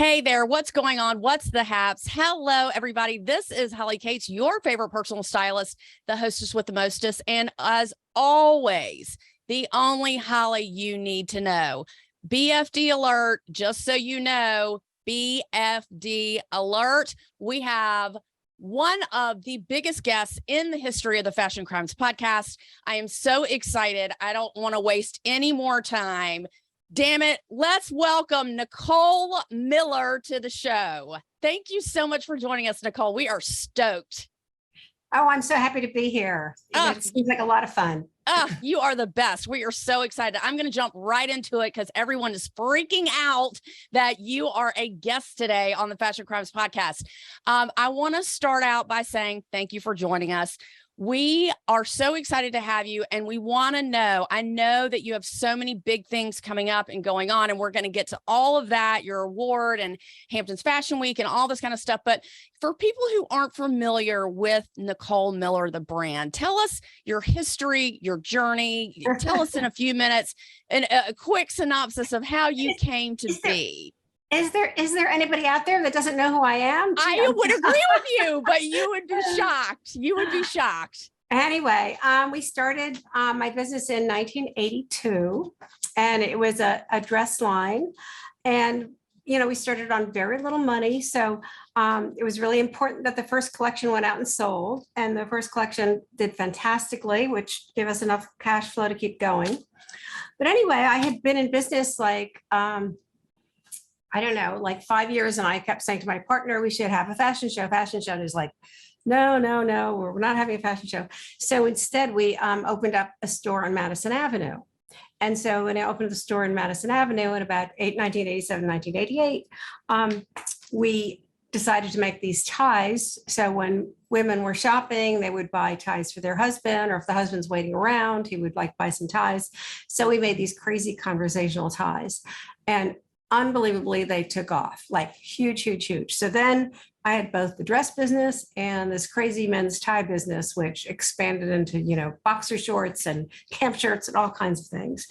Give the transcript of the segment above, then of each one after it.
Hey there, what's going on? What's the haps? Hello, everybody. This is Holly Cates, your favorite personal stylist, the hostess with the mostest, and as always, the only Holly you need to know. BFD alert, just so you know, BFD alert. We have one of the biggest guests in the history of the Fashion Crimes podcast. I am so excited. I don't want to waste any more time. Damn it. Let's welcome Nicole Miller to the show. Thank you so much for joining us, Nicole. We are stoked. Oh, I'm so happy to be here. It seems like a lot of fun. You are the best. We are so excited. I'm going to jump right into it because everyone is freaking out that you are a guest today on the Fashion Crimes podcast. I want to start out by saying thank you for joining us. We are so excited to have you, and we want to know, I know that you have so many big things coming up and going on, and we're going to get to all of that, your award and Hamptons Fashion Week and all this kind of stuff. But for people who aren't familiar with Nicole Miller, the brand, tell us your history, your journey. Tell us in a few minutes and a quick synopsis of how you came to be. Is there anybody out there that doesn't know who I am? I would agree with you, but you would be shocked. You would be shocked. Anyway, we started my business in 1982, and it was a dress line. And, you know, we started on very little money. So it was really important that the first collection went out and sold. And the first collection did fantastically, which gave us enough cash flow to keep going. But anyway, I had been in business like, I don't know, like 5 years. And I kept saying to my partner, we should have a fashion show. And he's like, no, we're not having a fashion show. So instead we opened up a store on Madison Avenue. And so when I opened the store in Madison Avenue in about 1987, 1988, we decided to make these ties. So when women were shopping, they would buy ties for their husband, or if the husband's waiting around, he would like buy some ties. So we made these crazy conversational ties. And unbelievably, they took off, like huge. So then I had both the dress business and this crazy men's tie business, which expanded into, you know, boxer shorts and camp shirts and all kinds of things.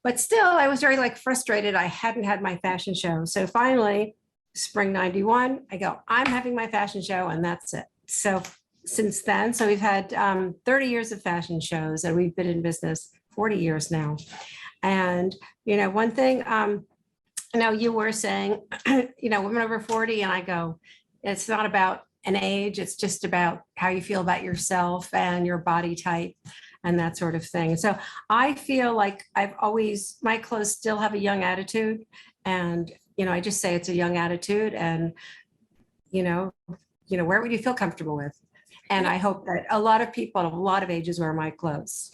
But still, I was very frustrated. I hadn't had my fashion show. So finally, spring 91, I go, I'm having my fashion show, and that's it. So since then, so we've had 30 years of fashion shows, and we've been in business 40 years now. And, you know, one thing, now you were saying, you know, women over 40, and I go, it's not about an age. It's just about how you feel about yourself and your body type and that sort of thing. So I feel like my clothes still have a young attitude, and, you know, I just say it's a young attitude, and, you know, where would you feel comfortable with? And I hope that a lot of people at a lot of ages wear my clothes.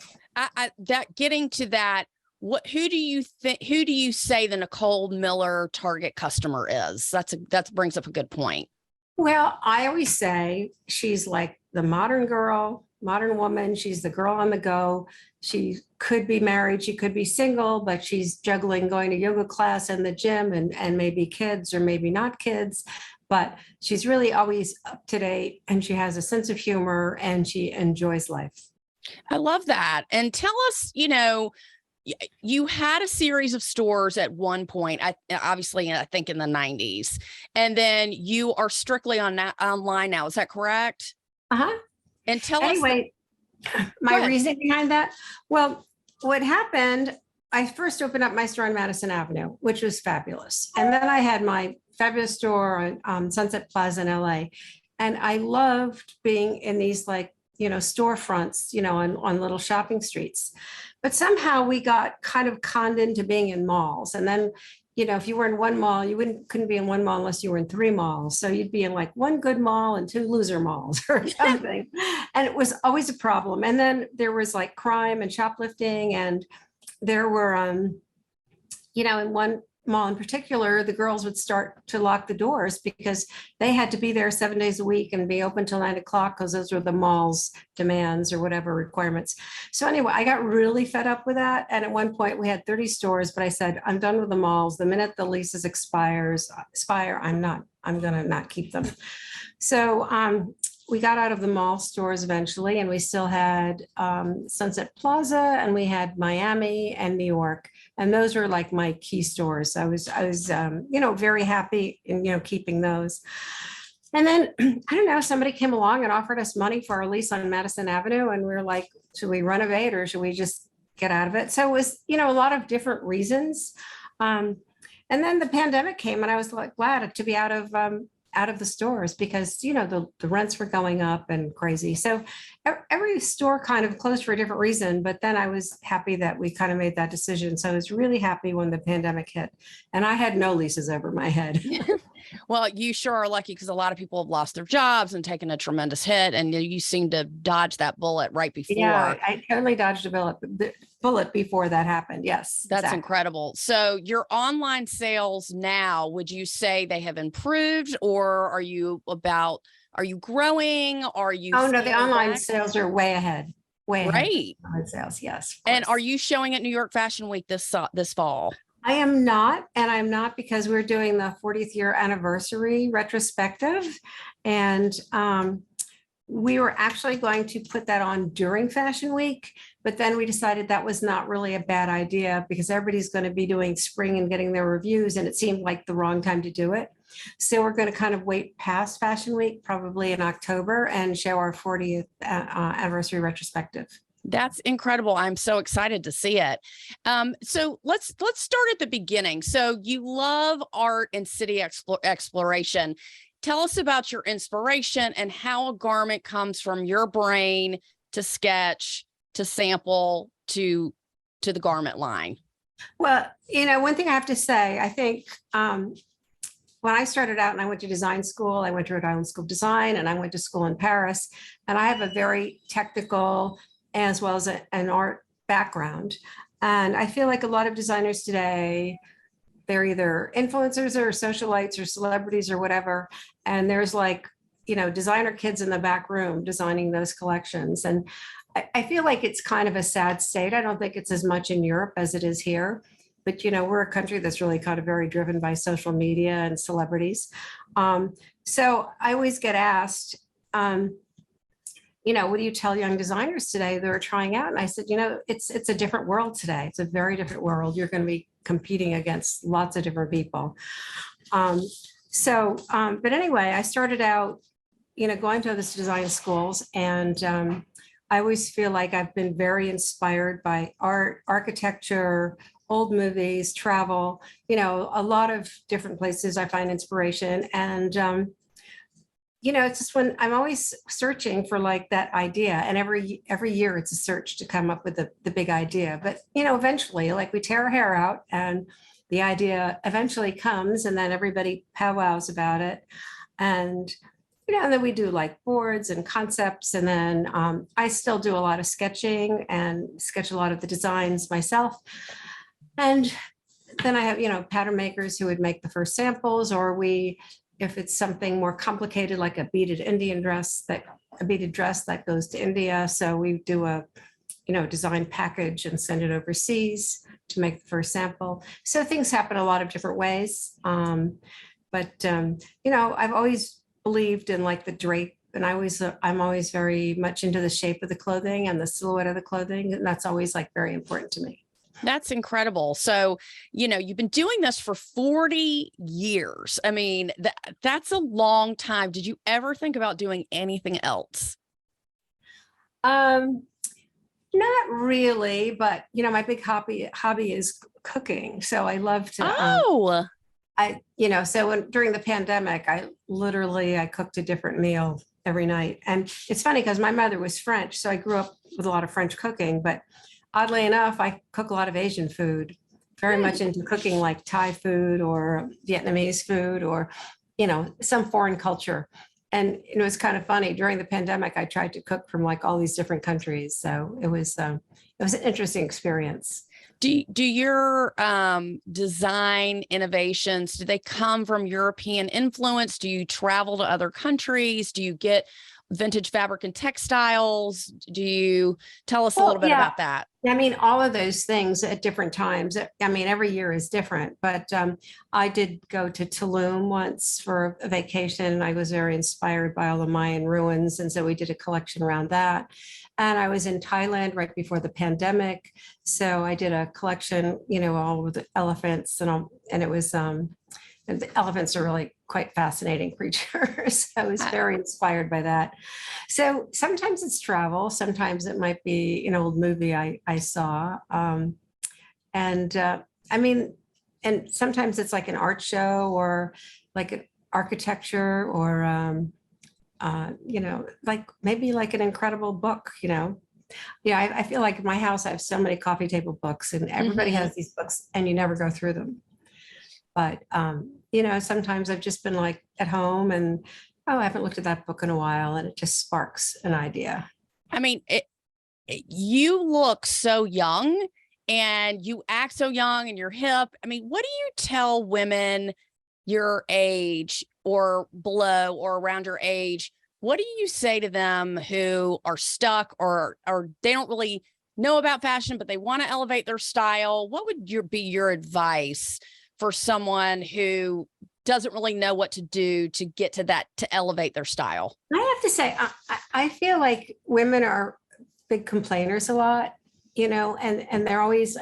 Getting to that, who do you say the Nicole Miller target customer is? That brings up a good point. Well, I always say she's like the modern girl, modern woman. She's the girl on the go. She could be married, she could be single, but she's juggling going to yoga class and the gym and maybe kids or maybe not kids. But she's really always up to date, and she has a sense of humor, and she enjoys life. I love that. And tell us, you know, you had a series of stores at one point, obviously, I think in the 90s, and then you are strictly online now. Is that correct? Uh-huh. And tell us. Anyway, my reasoning behind that. Well, what happened, I first opened up my store on Madison Avenue, which was fabulous. And then I had my fabulous store on Sunset Plaza in LA. And I loved being in these storefronts, on little shopping streets. But somehow we got kind of conned into being in malls. And then, if you were in one mall, you couldn't be in one mall unless you were in 3 malls. So you'd be in like 1 good mall and 2 loser malls or something. And it was always a problem. And then there was like crime and shoplifting. And there were, in one mall in particular, the girls would start to lock the doors because they had to be there 7 days a week and be open till 9 o'clock because those were the mall's demands or whatever requirements. So anyway, I got really fed up with that. And at one point we had 30 stores, but I said, I'm done with the malls. The minute the leases expire, I'm going to not keep them. So we got out of the mall stores eventually, and we still had Sunset Plaza, and we had Miami and New York, and those were like my key stores. I was very happy in keeping those. And then I don't know, somebody came along and offered us money for our lease on Madison Avenue, and we were like, should we renovate or should we just get out of it? So it was a lot of different reasons. And then the pandemic came, and I was like glad to be out of the stores because the rents were going up and crazy. So every store kind of closed for a different reason. But then I was happy that we kind of made that decision. So I was really happy when the pandemic hit, and I had no leases over my head. Well, you sure are lucky because a lot of people have lost their jobs and taken a tremendous hit, and you seem to dodge that bullet right before. Yeah, I totally dodged a bullet before that happened. Yes. That's exactly. incredible. So your online sales now, would you say they have improved, or are you growing? Are you? Oh no, the online back? sales are way ahead. Way ahead. Great. Online sales, yes. And are you showing at New York Fashion Week this fall? I am not, and I'm not because we're doing the 40th year anniversary retrospective, and we were actually going to put that on during Fashion Week, but then we decided that was not really a bad idea because everybody's going to be doing spring and getting their reviews, and it seemed like the wrong time to do it. So we're going to kind of wait past Fashion Week, probably in October, and show our 40th anniversary retrospective. That's incredible. I'm so excited to see it. So let's start at the beginning. So you love art and city exploration. Tell us about your inspiration and how a garment comes from your brain to sketch, to sample, to the garment line. Well, one thing I have to say, I think when I started out and I went to design school, I went to Rhode Island School of Design, and I went to school in Paris, and I have a very technical as well as an art background. And I feel like a lot of designers today, they're either influencers or socialites or celebrities or whatever. And there's designer kids in the back room designing those collections. And I feel like it's kind of a sad state. I don't think it's as much in Europe as it is here. But, we're a country that's really kind of very driven by social media and celebrities. So I always get asked, what do you tell young designers today that are trying out? And I said, it's a different world today. It's a very different world. You're going to be competing against lots of different people. But anyway, I started out, going to those design schools, and I always feel like I've been very inspired by art, architecture, old movies, travel, a lot of different places I find inspiration. And it's just when I'm always searching for that idea, and every year it's a search to come up with the big idea. But eventually, we tear our hair out, and the idea eventually comes, and then everybody powwows about it, and and then we do boards and concepts, and then I still do a lot of sketching and sketch a lot of the designs myself, and then I have pattern makers who would make the first samples, or if it's something more complicated, like a beaded dress that goes to India. So we do a, design package and send it overseas to make the first sample. So things happen a lot of different ways. But I've always believed in the drape, and I'm always very much into the shape of the clothing and the silhouette of the clothing. And that's always very important to me. That's incredible. So, you've been doing this for 40 years. I mean, that's a long time. Did you ever think about doing anything else? Not really, but my big hobby is cooking. So I love to. During the pandemic, I cooked a different meal every night. And it's funny because my mother was French, so I grew up with a lot of French cooking, but oddly enough, I cook a lot of Asian food, very much into cooking Thai food or Vietnamese food or, some foreign culture. And it was kind of funny. During the pandemic, I tried to cook from all these different countries. So it was an interesting experience. Do your design innovations, do they come from European influence? Do you travel to other countries? Do you get vintage fabric and textiles? Do you tell us a little bit about that? I mean, all of those things at different times. I mean, every year is different, but I did go to Tulum once for a vacation, and I was very inspired by all the Mayan ruins. And so we did a collection around that. And I was in Thailand right before the pandemic. So I did a collection, all with the elephants and it was, and the elephants are really quite fascinating creatures. I was very inspired by that. So sometimes it's travel. Sometimes it might be an old movie I saw. I mean, and sometimes it's like an art show or like an architecture or, like maybe like an incredible book, I feel like in my house, I have so many coffee table books and everybody has these books and you never go through them. But, sometimes I've just been like at home and, I haven't looked at that book in a while and it just sparks an idea. I mean, you look so young and you act so young and you're hip. I mean, what do you tell women your age or below or around your age? What do you say to them who are stuck or they don't really know about fashion, but they want to elevate their style? What would be your advice for someone who doesn't really know what to do to get to that, to elevate their style? I have to say, I feel like women are big complainers a lot, and they're always,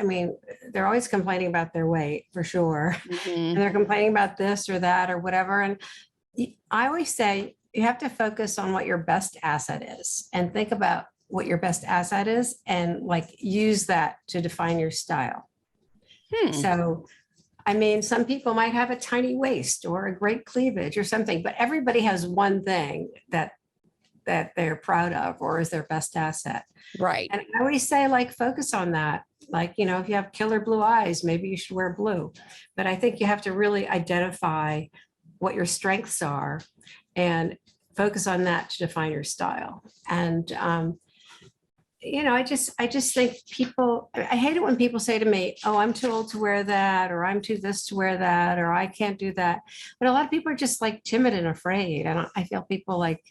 they're always complaining about their weight for sure. And they're complaining about this or that or whatever. And I always say, you have to focus on what your best asset is and think about what your best asset is and like use that to define your style. So, some people might have a tiny waist or a great cleavage or something, but everybody has one thing that they're proud of or is their best asset. Right. And I always say, like, focus on that. Like, if you have killer blue eyes, maybe you should wear blue. But I think you have to really identify what your strengths are and focus on that to define your style. And, I just think people, I hate it when people say to me, oh, I'm too old to wear that, or I'm too this to wear that, or I can't do that. But a lot of people are just like timid and afraid. And I feel people like,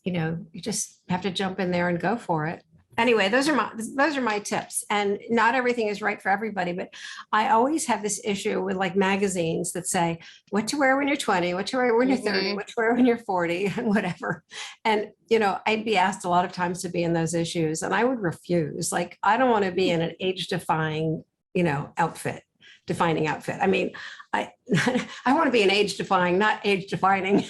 you just have to jump in there and go for it. Anyway, those are my tips. And not everything is right for everybody, but I always have this issue with like magazines that say what to wear when you're 20, what to wear when you're 30, what to wear when you're 40 and whatever. And, I'd be asked a lot of times to be in those issues and I would refuse. Like, I don't want to be in an age defining outfit. I mean, I want to be an age defying, not age defining.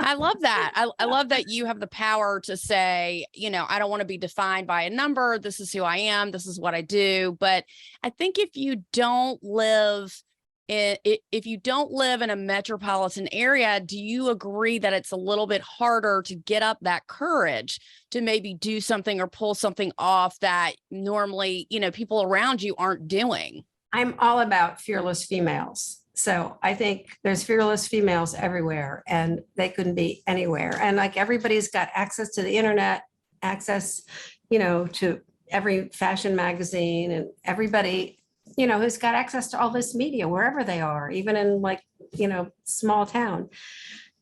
I love that. I love that you have the power to say, I don't want to be defined by a number. This is who I am. This is what I do. But I think if you don't live in a metropolitan area, do you agree that it's a little bit harder to get up that courage to maybe do something or pull something off that normally, people around you aren't doing? I'm all about fearless females. So I think there's fearless females everywhere and they couldn't be anywhere. And like everybody's got access to the internet, access, to every fashion magazine and everybody, who's got access to all this media wherever they are, even in like, small town.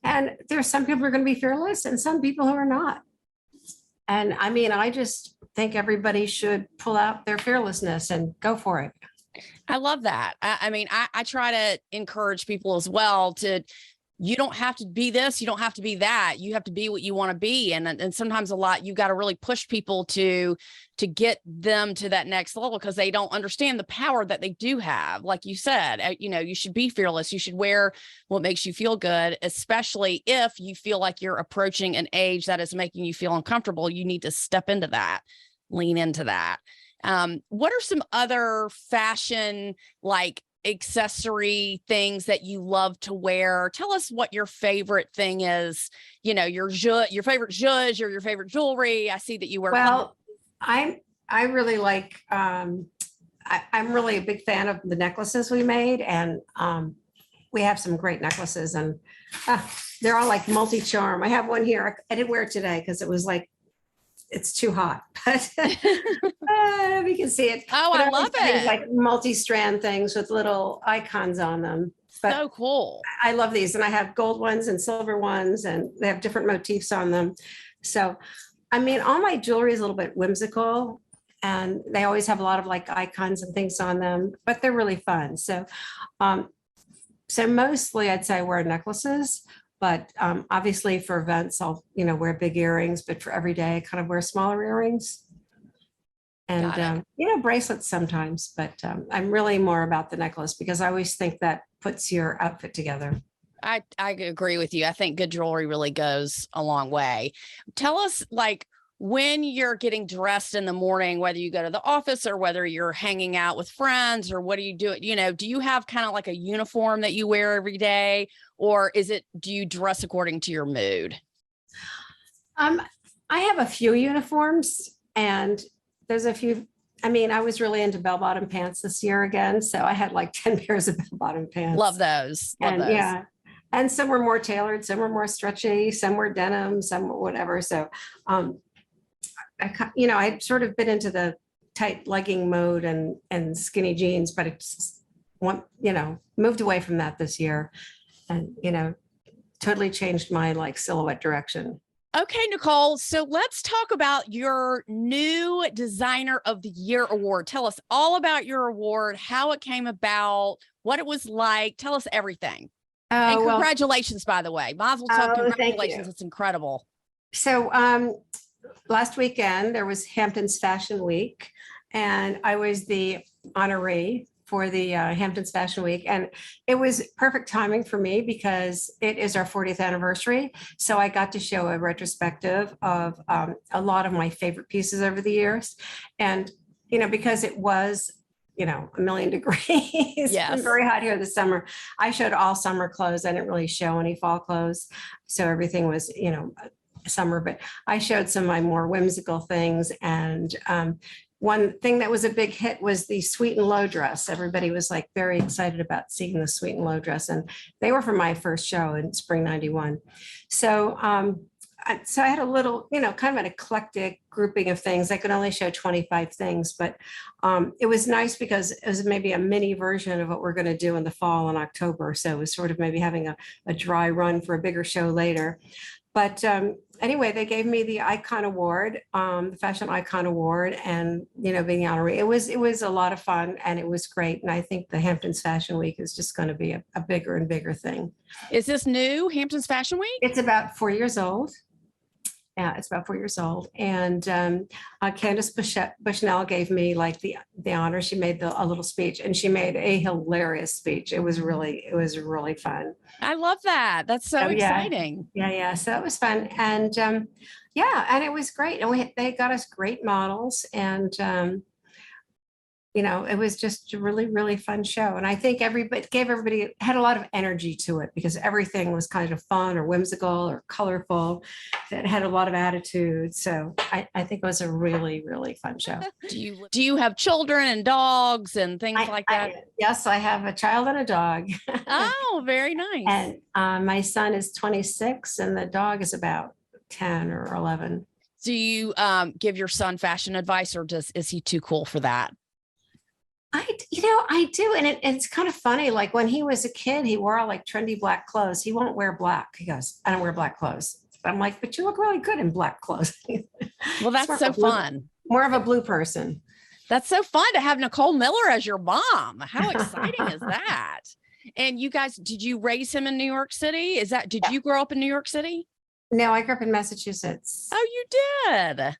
And there's some people who are going to be fearless and some people who are not. And I just think everybody should pull out their fearlessness and go for it. I love that. I try to encourage people as well you don't have to be this, you don't have to be that. You have to be what you want to be. And sometimes you've got to really push people to get them to that next level because they don't understand the power that they do have. Like you said, you should be fearless. You should wear what makes you feel good, especially if you feel like you're approaching an age that is making you feel uncomfortable. You need to step into that, lean into that. What are some other fashion, like accessory things that you love to wear? Tell us what your favorite thing is, your favorite zhuzh or your favorite jewelry. I see that you wear. Well, I really like, I'm really a big fan of the necklaces we made. And we have some great necklaces and they're all like multi-charm. I have one here. I didn't wear it today because it was like, it's too hot, but we can see it. Oh, I love it. Like multi-strand things with little icons on them. But so cool. I love these. And I have gold ones and silver ones, and they have different motifs on them. So, I mean, all my jewelry is a little bit whimsical, and they always have a lot of like icons and things on them, but they're really fun. Um, so mostly I'd say I wear necklaces, but obviously for events, I'll, wear big earrings, but for every day, I kind of wear smaller earrings. Got it. And, bracelets sometimes, but I'm really more about the necklace because I always think that puts your outfit together. I agree with you. I think good jewelry really goes a long way. Tell us, like, when you're getting dressed in the morning, whether you go to the office or whether you're hanging out with friends or what do you do? Do you have kind of like a uniform that you wear every day, or do you dress according to your mood? I have a few uniforms, and there's a few. I mean, I was really into bell-bottom pants this year again, so I had like 10 pairs of bell-bottom pants. Love those. Love and those. Yeah, and some were more tailored, some were more stretchy, some were denim, some were whatever. So, I'd sort of been into the tight legging mode and skinny jeans, but it's moved away from that this year, and totally changed my like silhouette direction. Okay, Nicole. So let's talk about your new Designer of the Year award. Tell us all about your award, how it came about, what it was like. Tell us everything. And congratulations, by the way. Mazel tov, congratulations. It's incredible. So last weekend, there was Hamptons Fashion Week, and I was the honoree for the Hamptons Fashion Week. And it was perfect timing for me because it is our 40th anniversary. So I got to show a retrospective of a lot of my favorite pieces over the years. And, because it was, a million degrees, yes. Very hot here this summer. I showed all summer clothes. I didn't really show any fall clothes. So everything was, summer, but I showed some of my more whimsical things. And one thing that was a big hit was the Sweet and Low dress. Everybody was like very excited about seeing the Sweet and Low dress. And they were from my first show in spring 91. So, I had a little, kind of an eclectic grouping of things. I could only show 25 things, but it was nice because it was maybe a mini version of what we're going to do in the fall in October. So it was sort of maybe having a dry run for a bigger show later. But anyway, they gave me the Icon Award, the Fashion Icon Award, and being the honoree. It was a lot of fun, and it was great. And I think the Hamptons Fashion Week is just going to be a bigger and bigger thing. Is this new, Hamptons Fashion Week? It's about 4 years old. Yeah, it's about 4 years old. And Candace Bushnell gave me like the honor. She made a little speech, and she made a hilarious speech. It was really fun. I love that. That's so exciting. Yeah. So it was fun. And and it was great. And they got us great models, and it was just a really, really fun show. And I think everybody had a lot of energy to it because everything was kind of fun or whimsical or colorful. It had a lot of attitude. So I think it was a really, really fun show. Do you have children and dogs and things like that? Yes, I have a child and a dog. Oh, very nice. And my son is 26 and the dog is about 10 or 11. Do you give your son fashion advice, or is he too cool for that? I do. And it's kind of funny. Like when he was a kid, he wore all like trendy black clothes. He won't wear black. He goes, I don't wear black clothes. I'm like, but you look really good in black clothes. Well, that's so fun. More of a blue person. That's so fun to have Nicole Miller as your mom. How exciting is that? And you guys, did you raise him in New York City? Did you grow up in New York City? No, I grew up in Massachusetts. Oh, you did?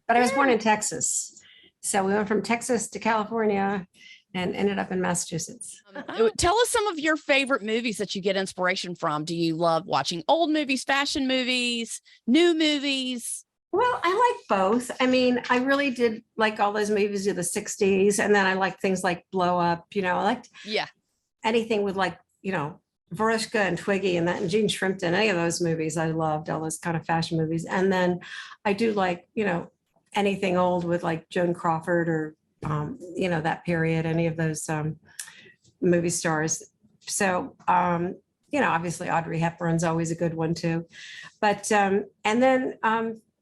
But I was born in Texas. So we went from Texas to California and ended up in Massachusetts. Tell us some of your favorite movies that you get inspiration from. Do you love watching old movies, fashion movies, new movies? Well, I like both. I mean, I really did like all those movies of the 60s. And then I like things like Blow Up, I liked anything with like, Verushka and Twiggy and that, and Gene Shrimpton, any of those movies. I loved all those kind of fashion movies. And then I do like, anything old with like Joan Crawford or, that period, any of those movie stars. So, obviously Audrey Hepburn's always a good one too. But, and then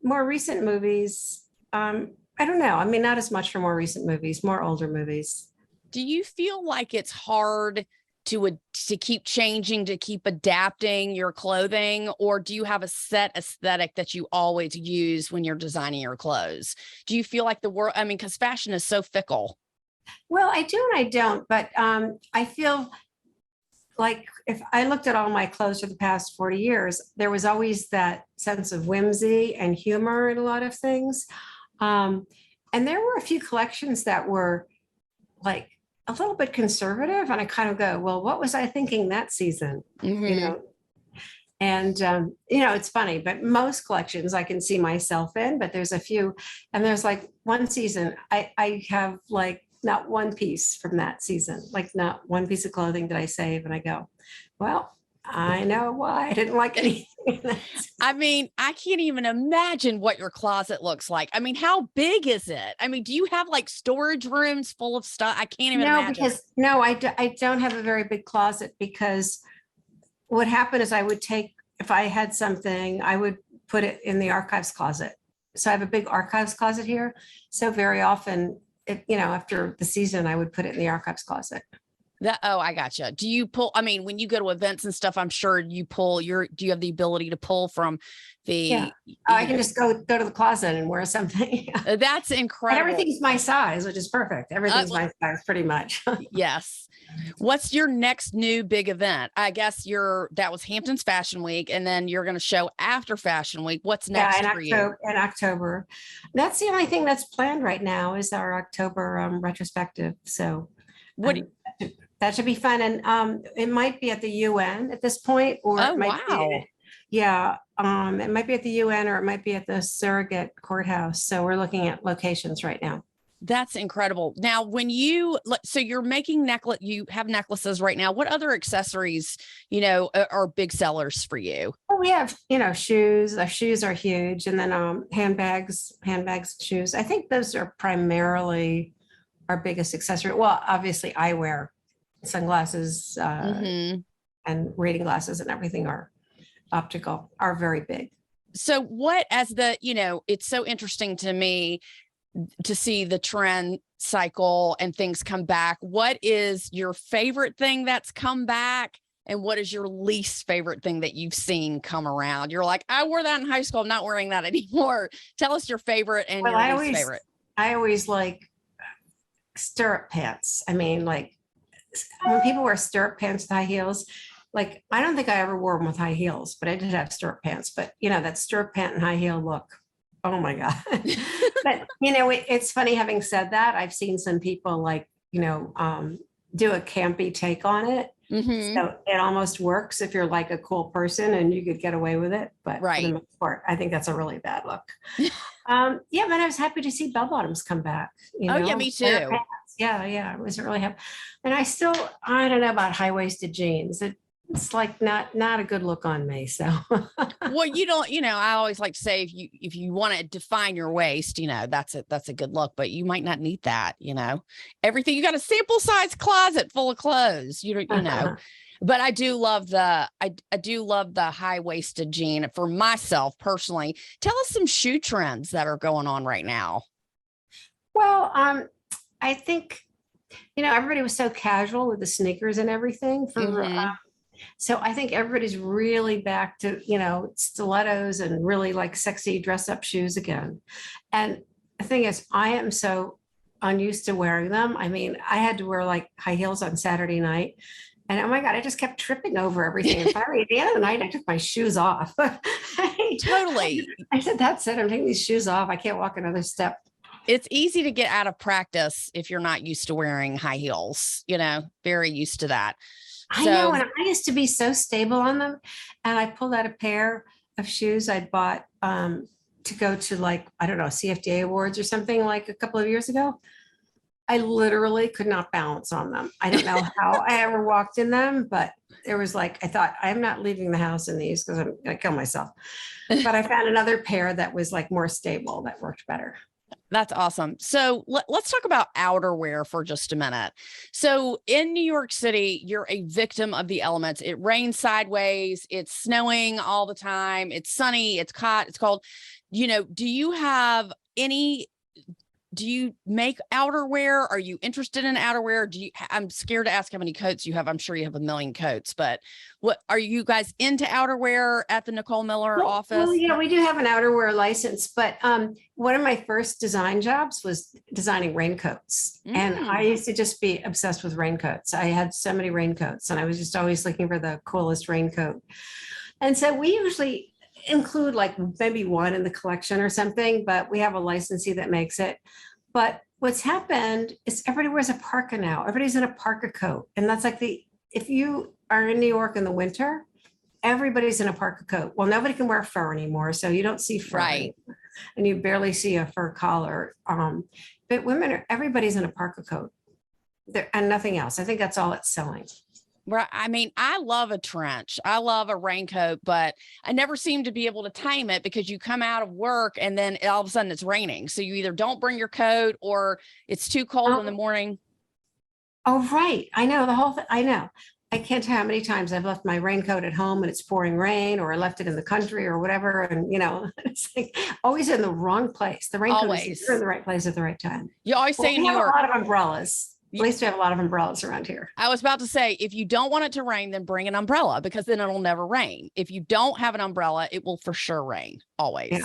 more recent movies, I don't know. I mean, not as much for more recent movies, more older movies. Do you feel like it's hard to keep changing, to keep adapting your clothing, or do you have a set aesthetic that you always use when you're designing your clothes? Do you feel like the world, I mean, because fashion is so fickle. Well, I do and I don't, but I feel like if I looked at all my clothes for the past 40 years, there was always that sense of whimsy and humor in a lot of things. And there were a few collections that were like a little bit conservative. And I kind of go, well, what was I thinking that season? You know, and it's funny, but most collections I can see myself in, but there's a few, and there's like one season I have like not one piece from that season, like not one piece of clothing that I save, and I go, well, I know why I didn't like anything. I mean, I can't even imagine what your closet looks like. I mean, how big is it? I mean, do you have like storage rooms full of stuff? I can't even imagine. Because I don't have a very big closet, because what happened is I would take, if I had something, I would put it in the archives closet. So I have a big archives closet here. So very often, after the season, I would put it in the archives closet. I gotcha. Do you pull, I mean, when you go to events and stuff, I'm sure you do you have the ability to pull from the, I can just go to the closet and wear something. That's incredible. And everything's my size, which is perfect. Everything's my size pretty much. Yes. What's your next new big event? I guess that was Hampton's Fashion Week, and then you're going to show after Fashion Week. What's next for you? In October. That's the only thing that's planned right now is our October retrospective. So that should be fun. And it might be at the UN at this point, or it might be, it might be at the UN, or it might be at the surrogate courthouse. So we're looking at locations right now. That's incredible. Now, so you're making you have necklaces right now. What other accessories, are big sellers for you? Well, we have, shoes. Our shoes are huge. And then handbags, shoes. I think those are primarily our biggest accessory. Well, obviously eyewear, sunglasses, and reading glasses and everything are optical, are very big. So it's so interesting to me to see the trend cycle and things come back. What is your favorite thing that's come back? And what is your least favorite thing that you've seen come around? You're like, I wore that in high school. I'm not wearing that anymore. Tell us your favorite and your least favorite. I always like stirrup pants. I mean, like when people wear stirrup pants with high heels, like I don't think I ever wore them with high heels, but I did have stirrup pants. But that stirrup pant and high heel look, oh my God. But it's funny, having said that, I've seen some people do a campy take on it. So it almost works if you're like a cool person and you could get away with it. But for the most part, I think that's a really bad look. But I was happy to see bell bottoms come back. Me too. Yeah, I was really happy. And I don't know about high-waisted jeans. It's like not a good look on me. So well, I always like to say if you want to define your waist, that's a good look, but you might not need that, everything. You got a sample size closet full of clothes, but I do love the high-waisted jean for myself personally. Tell us some shoe trends that are going on right now. Well, I think, everybody was so casual with the sneakers and everything so I think everybody's really back to, stilettos and really like sexy dress up shoes again. And the thing is, I am so unused to wearing them. I mean, I had to wear like high heels on Saturday night. And oh my God, I just kept tripping over everything. And finally, at the end of the night, I took my shoes off. Totally. I said, that's it. I'm taking these shoes off. I can't walk another step. It's easy to get out of practice if you're not used to wearing high heels, very used to that. I know, and I used to be so stable on them. And I pulled out a pair of shoes I'd bought to go to CFDA awards or something like a couple of years ago. I literally could not balance on them. I don't know how I ever walked in them, but it was I thought, I'm not leaving the house in these because I'm going to kill myself. But I found another pair that was more stable, that worked better. That's awesome. So let's talk about outerwear for just a minute. So in New York City, you're a victim of the elements. It rains sideways. It's snowing all the time. It's sunny. It's hot. It's cold. Do you have any do you make outerwear? Are you interested in outerwear? I'm scared to ask how many coats you have. I'm sure you have a million coats, but what are you guys into outerwear at the Nicole Miller office? Well, yeah, we do have an outerwear license, but one of my first design jobs was designing raincoats. And I used to just be obsessed with raincoats. I had so many raincoats and I was just always looking for the coolest raincoat. And so we usually include like maybe one in the collection or something, but we have a licensee that makes it. But what's happened is everybody wears a parka now. Everybody's in a parka coat. And that's like if you are in New York in the winter, everybody's in a parka coat. Well, nobody can wear fur anymore. So you don't see fur anymore, and you barely see a fur collar. But everybody's in a parka coat and nothing else. I think that's all it's selling. Right. I mean, I love a trench. I love a raincoat, but I never seem to be able to time it because you come out of work and then all of a sudden it's raining. So you either don't bring your coat or it's too cold in the morning. Oh, right. I know the whole thing. I know. I can't tell how many times I've left my raincoat at home and it's pouring rain, or I left it in the country or whatever. And, it's like always in the wrong place. The raincoat is in the right place at the right time. You always say in New York. A lot of umbrellas. At least we have a lot of umbrellas around here. I was about to say, if you don't want it to rain, then bring an umbrella, because then it'll never rain. If you don't have an umbrella, it will for sure rain. Always. Yeah.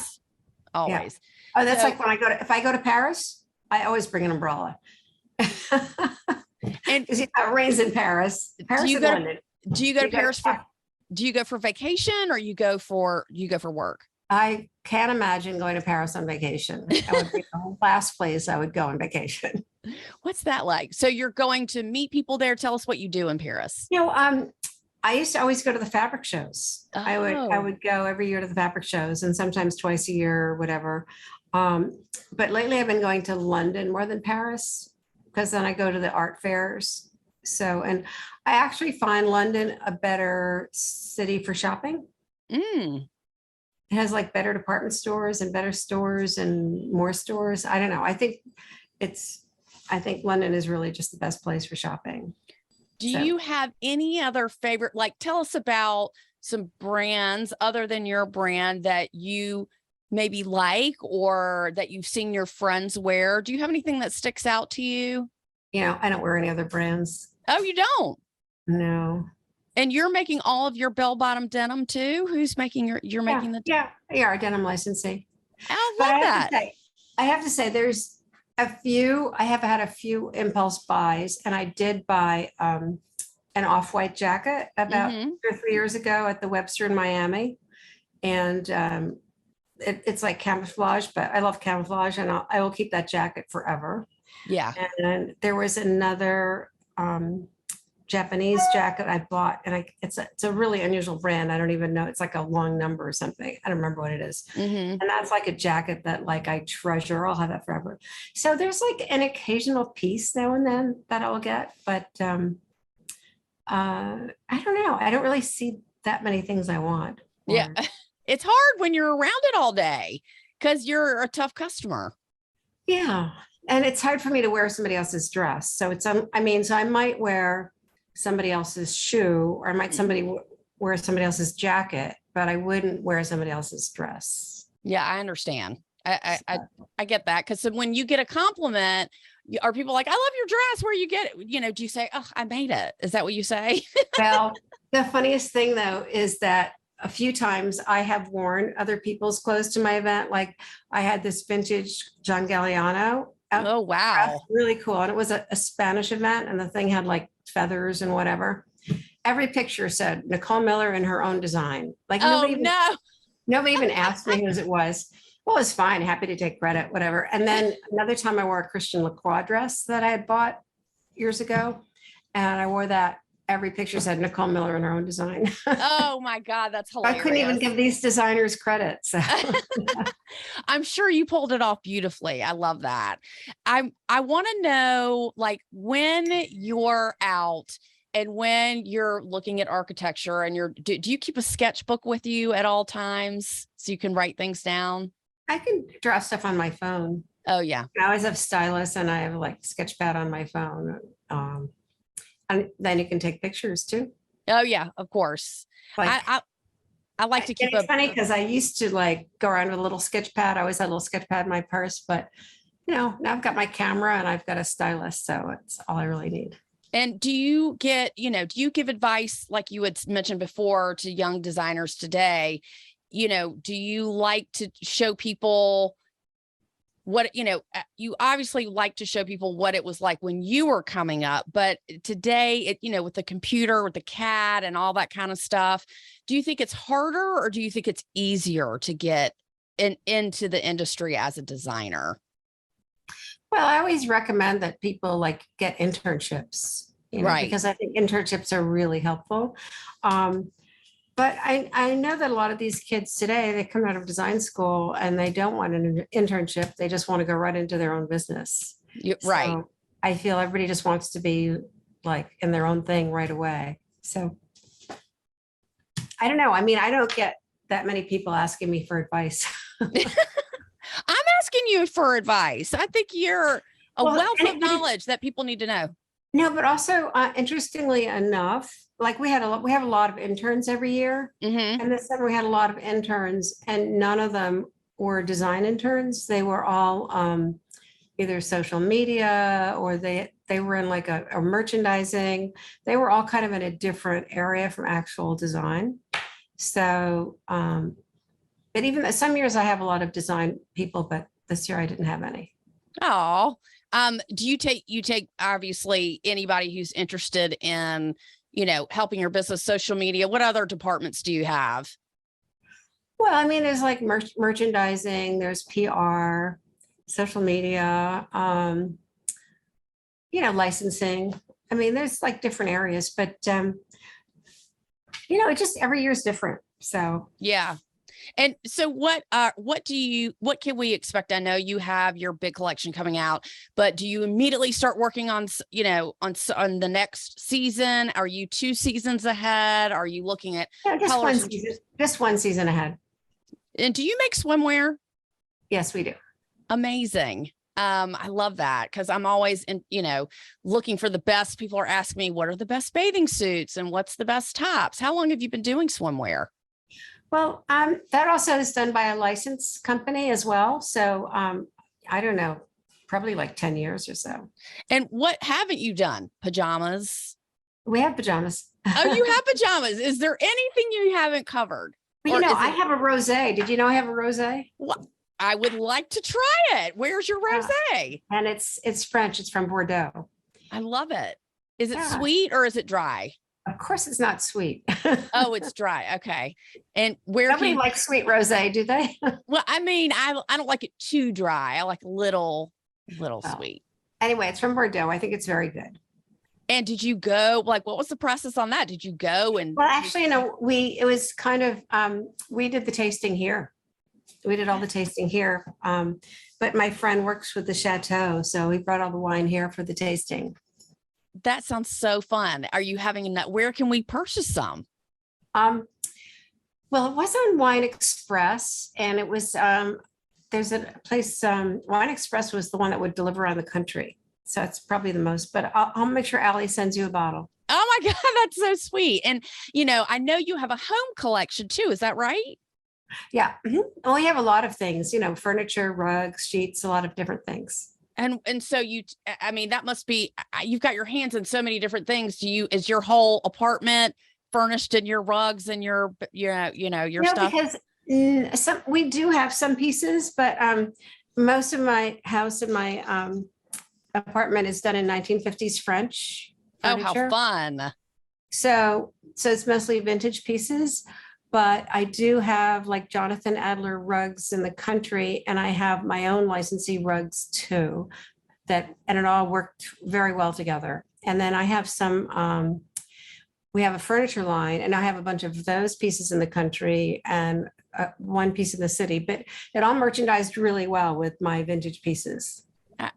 Always. Yeah. Oh, that's like if I go to Paris, I always bring an umbrella. And because it rains in Paris. Do you go to Paris do you go for vacation, or you go for work? I can't imagine going to Paris on vacation. That would be the last place I would go on vacation. What's that like? So you're going to meet people there. Tell us what you do in Paris. I used to always go to the fabric shows. Oh. I would go every year to the fabric shows, and sometimes twice a year or whatever. But lately I've been going to London more than Paris, because then I go to the art fairs. So, and I actually find London a better city for shopping. It has like better department stores and better stores and more stores. I don't know. I think London is really just the best place for shopping. Do you have any other favorite, tell us about some brands other than your brand that you maybe like, or that you've seen your friends wear? Do you have anything that sticks out to you? I don't wear any other brands. Oh, you don't? No. And you're making all of your bell-bottom denim too? Who's making making the? Yeah, our denim licensing. I love that. I have to say there's I have had a few impulse buys, and I did buy an off-white jacket about 2 or 3 years ago at the Webster in Miami. And it's like camouflage, but I love camouflage, and I will keep that jacket forever. Yeah. And there was another Japanese jacket I bought, and it's a really unusual brand. I don't even know. It's like a long number or something. I don't remember what it is. And that's like a jacket that I treasure. I'll have that forever. So there's like an occasional piece now and then that I'll get, but I don't know. I don't really see that many things I want. Yeah. It's hard when you're around it all day because you're a tough customer. Yeah. And it's hard for me to wear somebody else's dress. So so I might wear somebody else's shoe, or I might wear somebody else's jacket, but I wouldn't wear somebody else's dress. Yeah, I understand. I get that. Because when you get a compliment, are people like, I love your dress, where you get it? Do you say, oh, I made it? Is that what you say? Well, the funniest thing though, is that a few times I have worn other people's clothes to my event. Like I had this vintage John Galliano. Oh, wow. Really cool. And it was a Spanish event, and the thing had like feathers and whatever. Every picture said Nicole Miller in her own design. Nobody even asked me whose it was. Well, it's fine. Happy to take credit, whatever. And then another time I wore a Christian Lacroix dress that I had bought years ago. And I wore that. Every picture said Nicole Miller in her own design. Oh my God, that's hilarious. I couldn't even give these designers credit. So. I'm sure you pulled it off beautifully. I love that. I want to know, when you're out and when you're looking at architecture, and do you keep a sketchbook with you at all times so you can write things down? I can draw stuff on my phone. Oh yeah. I always have stylus, and I have Sketchpad on my phone. And then you can take pictures too. Oh yeah, of course. I like to keep It's funny because I used to go around with a little sketch pad. I always had a little sketch pad in my purse, but Now I've got my camera and I've got a stylist, so it's all I really need. And do you give advice like you had mentioned before to young designers today? Do you like to show people what, you obviously like to show people what it was like when you were coming up, but today with the computer, with the CAD and all that kind of stuff, do you think it's harder or do you think it's easier to get into the industry as a designer? Well, I always recommend that people like get internships, Right. because I think internships are really helpful. But I know that a lot of these kids today, they come out of design school and they don't want an internship. They just want to go right into their own business. Right. So I feel everybody just wants to be like in their own thing right away. So I don't know. I mean, I don't get that many people asking me for advice. I'm asking you for advice. I think you're a wealth of knowledge that people need to know. No, but also interestingly enough, like we have a lot of interns every year. Mm-hmm. And this summer we had a lot of interns and none of them were design interns. They were all either social media or they were in like a merchandising. They were all kind of in a different area from actual design. So, but even some years I have a lot of design people, but this year I didn't have any. Oh, do you take obviously anybody who's interested in, helping your business, social media? What other departments do you have? Well, I mean, there's like merchandising, there's PR, social media, licensing. I mean, there's like different areas, but it just every year is different. So yeah. And so what can we expect? I know you have your big collection coming out, but do you immediately start working on the next season? Are you 2 seasons ahead? Are you looking at just one season ahead? And do you make swimwear? Yes, we do. Amazing. I love that because I'm always looking for the best. People are asking me, what are the best bathing suits and what's the best tops? How long have you been doing swimwear? Well, that also is done by a licensed company as well. So I don't know, probably like 10 years or so. And what haven't you done? Pajamas? We have pajamas. Oh, you have pajamas. Is there anything you haven't covered? Well, I have a rosé. Did you know I have a rosé? Well, I would like to try it. Where's your rosé? And it's French. It's from Bordeaux. I love it. Is it sweet or is it dry? Of course, it's not sweet. Oh, it's dry. Okay. And nobody likes sweet rosé, do they? Well, I mean, I don't like it too dry. I like a little sweet. Anyway, it's from Bordeaux. I think it's very good. And did you go, like, what was the process on that? Did you go and? Well, actually, it was kind of, we did the tasting here. We did all the tasting here. But my friend works with the chateau. So he brought all the wine here for the tasting. That sounds so fun. Are you having enough? Where can we purchase some? Well, it was on Wine Express and it was, there's a place, Wine Express was the one that would deliver around the country. So it's probably the most, but I'll make sure Allie sends you a bottle. Oh my God, that's so sweet. And, I know you have a home collection too. Is that right? Yeah. Mm-hmm. Well, we have a lot of things, furniture, rugs, sheets, a lot of different things. And so that must be, you've got your hands in so many different things. Is your whole apartment furnished in your rugs and your stuff? Because we do have some pieces, but most of my house and my apartment is done in 1950s French furniture. Oh, how fun. So it's mostly vintage pieces, but I do have like Jonathan Adler rugs in the country, and I have my own licensee rugs too, and it all worked very well together. And then I have some, we have a furniture line, and I have a bunch of those pieces in the country and one piece in the city, but it all merchandised really well with my vintage pieces.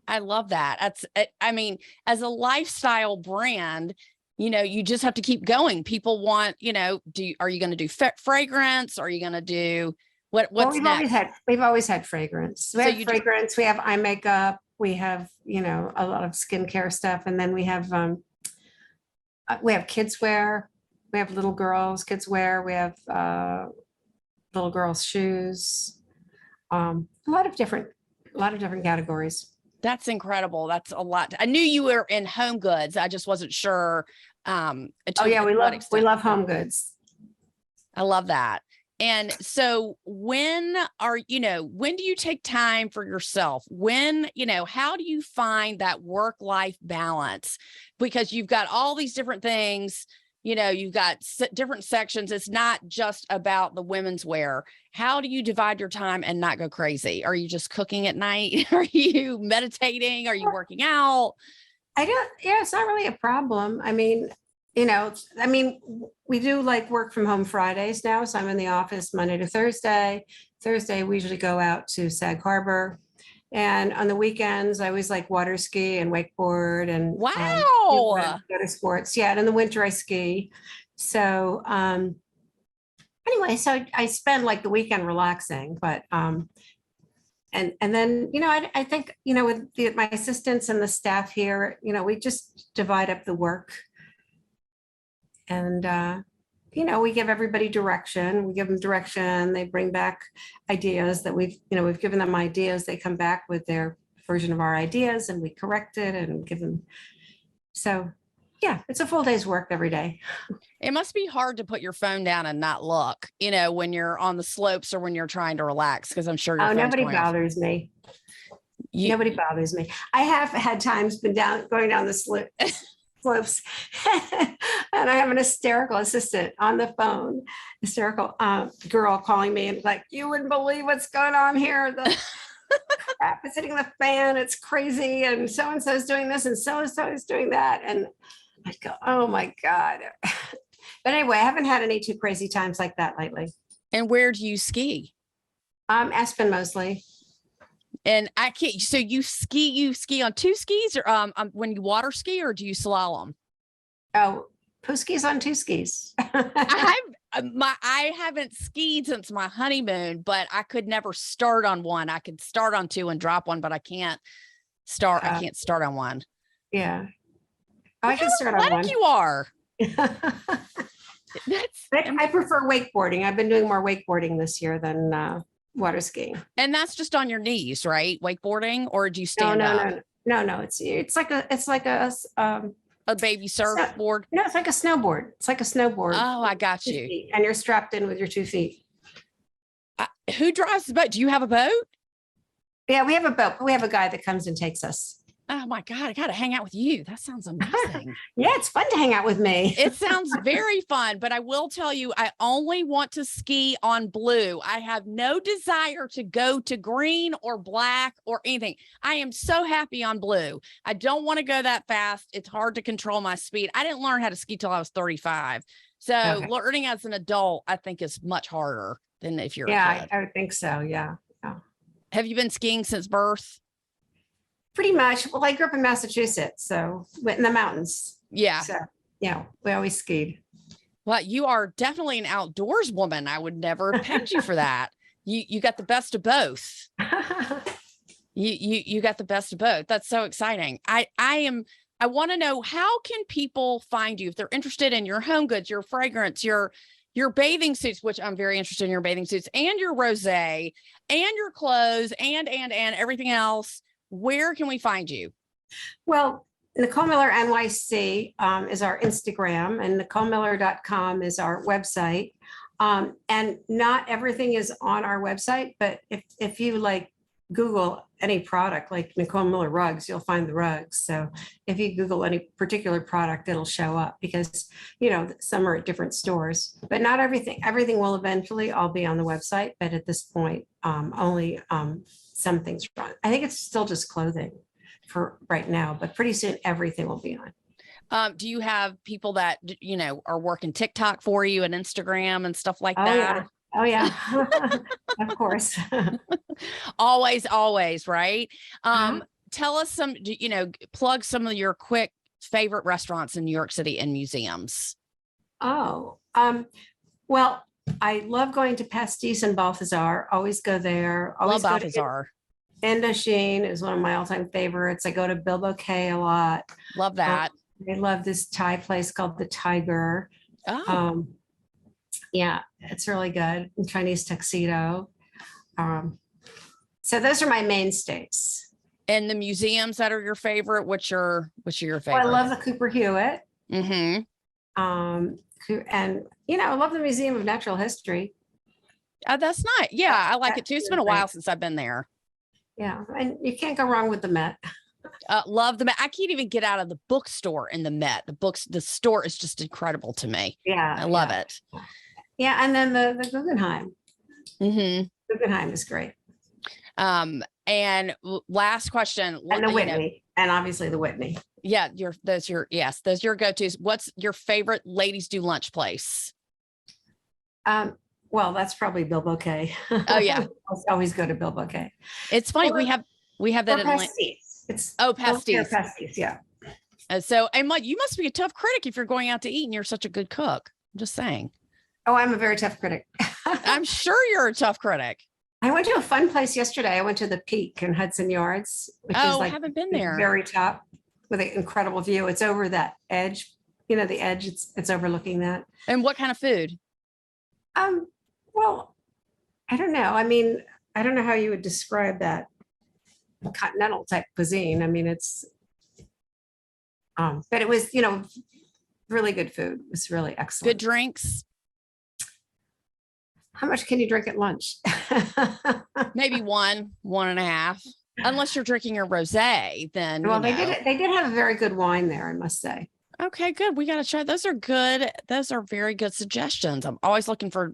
I love that. As a lifestyle brand, you just have to keep going. People want, are you going to do fragrance? Are you going to do what's next? We've always had fragrance. We have fragrance. We have eye makeup. We have, a lot of skincare stuff. And then we have kids wear. We have little girls, kids wear. We have little girls' shoes. A lot of different categories. That's incredible. That's a lot. I knew you were in home goods. I just wasn't sure. Oh yeah, we love home goods. I love that. And so when do you take time for yourself? How do you find that work-life balance? Because you've got all these different things, you've got different sections. It's not just about the women's wear. How do you divide your time and not go crazy? Are you just cooking at night? Are you meditating? Are you working out? It's not really a problem. We do like work from home Fridays now. So I'm in the office Monday to Thursday. Thursday, we usually go out to Sag Harbor. And on the weekends, I always like water ski and wakeboard and water sports. Yeah. And in the winter, I ski. So anyway, so I spend like the weekend relaxing, but and then, I think, with my assistants and the staff here, we just divide up the work. And, we give everybody direction. We give them direction. They bring back ideas that we've given them ideas. They come back with their version of our ideas and we correct it and give them. So yeah, it's a full day's work every day. It must be hard to put your phone down and not look, when you're on the slopes or when you're trying to relax, because I'm sure nobody bothers me. Nobody bothers me. I have had times going down the slopes and I have an hysterical assistant on the phone, hysterical girl calling me and like, you wouldn't believe what's going on here. The crap is hitting the fan. It's crazy. And so-and-so is doing this and so-and-so is doing that. And I go, oh my God. But anyway, I haven't had any too crazy times like that lately. And where do you ski? Aspen mostly. And I can't, so you ski on two skis or when you water ski, or do you slalom? Oh, who skis on two skis? I haven't skied since my honeymoon, but I could never start on one. I could start on two and drop one, but I can't start on one. Yeah. I can start on one. Athletic you are. I prefer wakeboarding. I've been doing more wakeboarding this year than water skiing. And that's just on your knees, right? Wakeboarding, or do you stand up? No. It's like a baby surfboard. No, it's like a snowboard. It's like a snowboard. Oh, I got you. And you're strapped in with your 2 feet. Who drives the boat? Do you have a boat? Yeah, we have a boat. But we have a guy that comes and takes us. Oh my God, I got to hang out with you. That sounds amazing. Yeah, it's fun to hang out with me. It sounds very fun, but I will tell you, I only want to ski on blue. I have no desire to go to green or black or anything. I am so happy on blue. I don't want to go that fast. It's hard to control my speed. I didn't learn how to ski till I was 35. So learning as an adult, I think, is much harder than if you're a kid. I would think so. Yeah. Have you been skiing since birth? Pretty much. Well, I grew up in Massachusetts, so went in the mountains. Yeah. So, we always skied. Well, you are definitely an outdoors woman. I would never have pegged you for that. You got the best of both. You got the best of both. That's so exciting. I want to know, how can people find you if they're interested in your home goods, your fragrance, your bathing suits, which I'm very interested in your bathing suits, and your rosé and your clothes and everything else. Where can we find you? Well, Nicole Miller NYC is our Instagram, and NicoleMiller.com is our website. And not everything is on our website, but if you like Google any product like Nicole Miller rugs, you'll find the rugs. So if you Google any particular product, it'll show up, because, some are at different stores, but not everything. Everything will eventually all be on the website. But at this point, only some things are on. I think it's still just clothing for right now, but pretty soon everything will be on. Do you have people that, are working TikTok for you and Instagram and stuff like that? Oh yeah. Of course. always, right? Tell us plug some of your quick favorite restaurants in New York City and museums. Well, I love going to Pastis and Balthazar. Always go there. Always love Balthazar. Indochine is one of my all-time favorites. I go to Bilbo K a lot. Love that. I love this Thai place called the Tiger. Oh. Yeah, it's really good. Chinese tuxedo. So those are my mainstays. And the museums that are your favorite, which are your favorite? I love the Cooper Hewitt. Mm-hmm. And I love the Museum of Natural History. That's nice. Yeah, I like it too. It's been a while since I've been there. Yeah, and you can't go wrong with the Met. Love the Met. I can't even get out of the bookstore in the Met. The store is just incredible to me. Yeah, I love it. Yeah, and then the Guggenheim. Mm-hmm. Guggenheim is great. And last question. And the Whitney, and obviously the Whitney. Yeah, those are your go-tos. What's your favorite ladies do lunch place? Well, that's probably Bilbo K. Oh yeah, I always go to Bilbo K. It's funny, we have that in pasties. Pasties. Pasties, yeah. So, and you must be a tough critic if you're going out to eat and you're such a good cook. I'm just saying. Oh, I'm a very tough critic. I'm sure you're a tough critic. I went to a fun place yesterday. I went to the Peak in Hudson Yards, which is like haven't been there. Very top with an incredible view. It's over that edge, the edge. It's overlooking that. And what kind of food? Well, I don't know. I mean, I don't know how you would describe that continental type cuisine. I mean, it's, but it was, really good food. It was really excellent. Good drinks. How much can you drink at lunch? Maybe 1.5, unless you're drinking a rosé. Then they did have a very good wine there, I must say. Okay, good. We got to try. Those are good. Those are very good suggestions. I'm always looking for,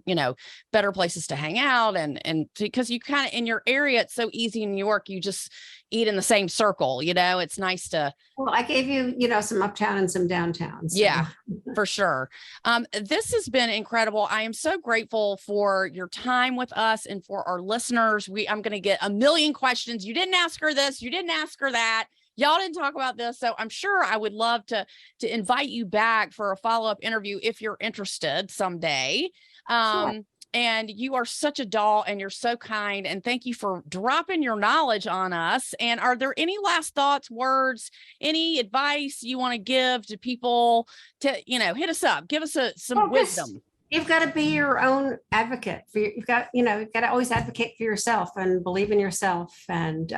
better places to hang out and because you kind of in your area, it's so easy in New York. You just eat in the same circle, it's nice to. Well, I gave you, some uptown and some downtown. So. Yeah, for sure. This has been incredible. I am so grateful for your time with us and for our listeners. I'm going to get a million questions. You didn't ask her this. You didn't ask her that. Y'all didn't talk about this. So I'm sure I would love to invite you back for a follow-up interview if you're interested someday. Sure. And you are such a doll and you're so kind. And thank you for dropping your knowledge on us. And are there any last thoughts, words, any advice you want to give to people to, hit us up, give us some wisdom? You've got to be your own advocate. You've got to always advocate for yourself and believe in yourself and,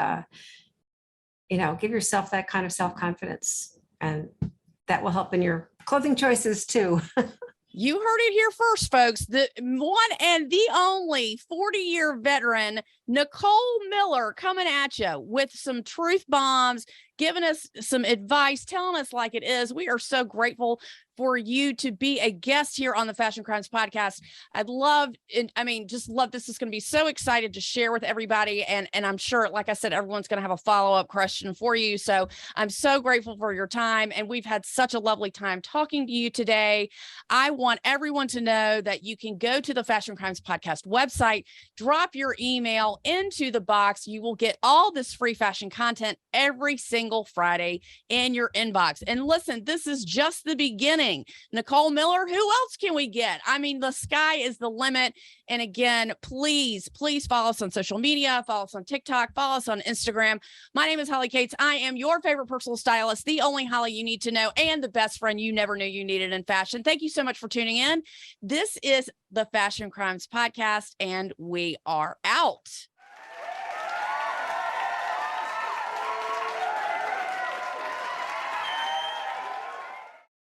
give yourself that kind of self-confidence, and that will help in your clothing choices too. You heard it here first, folks. The one and the only 40-year veteran, Nicole Miller, coming at you with some truth bombs, giving us some advice, telling us like it is. We are so grateful for you to be a guest here on the Fashion Crimes Podcast. Just love this. Is going to be so excited to share with everybody. And I'm sure, like I said, everyone's going to have a follow-up question for you. So I'm so grateful for your time. And we've had such a lovely time talking to you today. I want everyone to know that you can go to the Fashion Crimes Podcast website, drop your email into the box. You will get all this free fashion content every single Friday in your inbox. And listen, this is just the beginning. Nicole Miller, who else can we get? I mean, the sky is the limit. And again, please follow us on social media, follow us on TikTok, follow us on Instagram. My name is Holly Katz. I am your favorite personal stylist, the only Holly you need to know, and the best friend you never knew you needed in fashion. Thank you so much for tuning in. This is the Fashion Crimes Podcast, and we are out.